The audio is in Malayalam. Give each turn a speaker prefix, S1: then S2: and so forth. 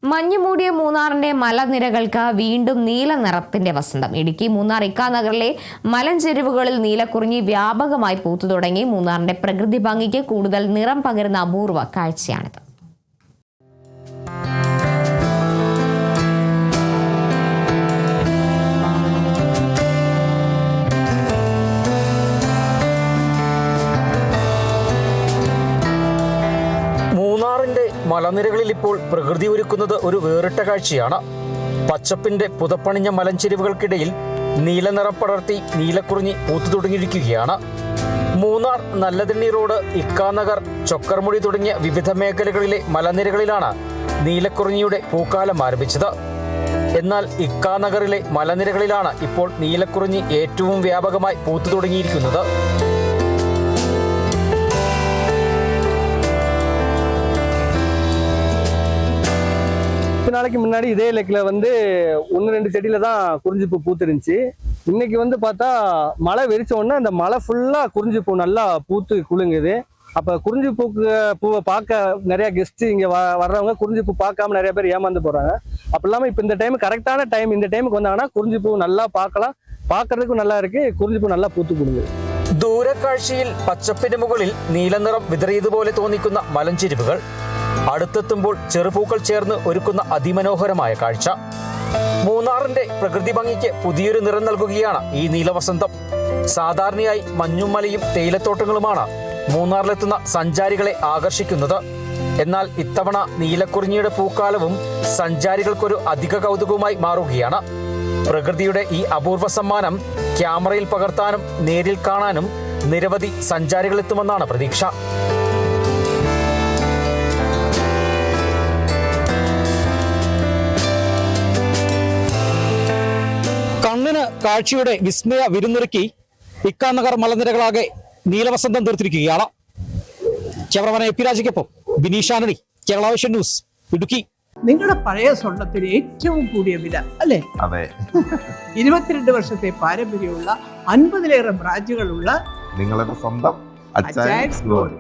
S1: മഞ്ഞുമൂടിയ മൂന്നാറിന്റെ മലനിരകൾക്ക് വീണ്ടും നീല നിറത്തിന്റെ വസന്തം. ഇടുക്കി മൂന്നാർ ഇക്കാനഗറിലെ മലഞ്ചെരിവുകളിൽ നീലക്കുറിഞ്ഞി വ്യാപകമായി പൂത്തു തുടങ്ങി. മൂന്നാറിന്റെ പ്രകൃതി ഭംഗിക്ക് കൂടുതൽ നിറം പകരുന്ന അപൂർവ കാഴ്ചയാണിത്.
S2: മൂന്നാറിന്റെ മലനിരകളിൽ ഇപ്പോൾ പ്രകൃതി ഒരുക്കുന്നത് ഒരു വേറിട്ട കാഴ്ചയാണ്. പച്ചപ്പിന്റെ പുതപ്പണിഞ്ഞ മലഞ്ചെരിവുകൾക്കിടയിൽ നീലനിറം പടർത്തി നീലക്കുറിഞ്ഞി പൂത്തു തുടങ്ങിയിരിക്കുകയാണ്. മൂന്നാർ നല്ലതണ്ണി റോഡ്, ഇക്കാനഗർ, ചൊക്കർമുടി തുടങ്ങിയ വിവിധ മേഖലകളിലെ മലനിരകളിലാണ് നീലക്കുറിഞ്ഞിയുടെ പൂക്കാലം ആരംഭിച്ചത്. എന്നാൽ ഇക്കാനഗറിലെ മലനിരകളിലാണ് ഇപ്പോൾ നീലക്കുറിഞ്ഞി ഏറ്റവും വ്യാപകമായി പൂത്തു തുടങ്ങിയിരിക്കുന്നത്.
S3: நாளைக்கு முன்னாடி இதே லேக்கில் வந்து 1-2 செடியில தான் குறிஞ்சிப்பூ பூத்துருந்துச்சு. இன்னைக்கு வந்து பார்த்தா மழை வெறிச்ச உடனே அந்த மழை ஃபுல்லாக குறிஞ்சிப்பூ நல்லா பூத்து குலுங்குது. அப்போ பூவை பார்க்க நிறைய கெஸ்ட் இங்கே வர்றவங்க குறிஞ்சிப்பூ பார்க்காம நிறைய பேர் ஏமாந்து போகிறாங்க. அப்போ இல்லாமல் இப்போ இந்த டைம் கரெக்டான டைம், இந்த டைமுக்கு வந்தாங்கன்னா குறிஞ்சிப்பூ நல்லா பார்க்கலாம், பார்க்கறதுக்கும் நல்லா இருக்கு. குறிஞ்சிப்பூ நல்லா പൂത്തു കുലുങ്ങും.
S2: ദൂരക്കാഴ്ചയിൽ പച്ചപ്പിന് മുകളിൽ നീലനിറം വിതറിയതുപോലെ തോന്നിക്കുന്ന മലഞ്ചെരിവുകൾ അടുത്തെത്തുമ്പോൾ ചെറുപൂക്കൾ ചേർന്ന് ഒരുക്കുന്ന അതിമനോഹരമായ കാഴ്ച. മൂന്നാറിന്റെ പ്രകൃതി ഭംഗിക്ക് പുതിയൊരു നിറം നൽകുകയാണ് ഈ നീലവസന്തം. സാധാരണയായി മഞ്ഞും മലയും തേയിലത്തോട്ടങ്ങളുമാണ് മൂന്നാറിലെത്തുന്ന സഞ്ചാരികളെ ആകർഷിക്കുന്നത്. എന്നാൽ ഇത്തവണ നീലക്കുറിഞ്ഞിയുടെ പൂക്കാലവും സഞ്ചാരികൾക്കൊരു അധിക കൗതുകവുമായി മാറുകയാണ്. പ്രകൃതിയുടെ ഈ അപൂർവ സമ്മാനം ക്യാമറയിൽ പകർത്താനും നേരിൽ കാണാനും നിരവധി സഞ്ചാരികൾ എത്തുമെന്നാണ് പ്രതീക്ഷ. കണ്ണിന് കാഴ്ചയുടെ വിസ്മയ വിരുന്നൊരുക്കി ഇക്കാനഗർ മലനിരകളാകെ നീലവസന്തം തീർത്തിരിക്കുകയാണ്. ക്യാമറമാൻ എ പി രാജയ്ക്കൊപ്പം ബിനീഷ് ആന്റണി, കേരള വിഷൻ ന്യൂസ്, ഇടുക്കി.
S4: നിങ്ങളുടെ പഴയ സ്വർണത്തിന് ഏറ്റവും കൂടിയ വില അല്ലേ?
S5: അതെ.
S4: 22 വർഷത്തെ പാരമ്പര്യമുള്ള 50-ലേറെ ബ്രാഞ്ചുകളുള്ള
S5: നിങ്ങളുടെ സ്വന്തം അച്ചായൻസ് ഗോൾഡ്.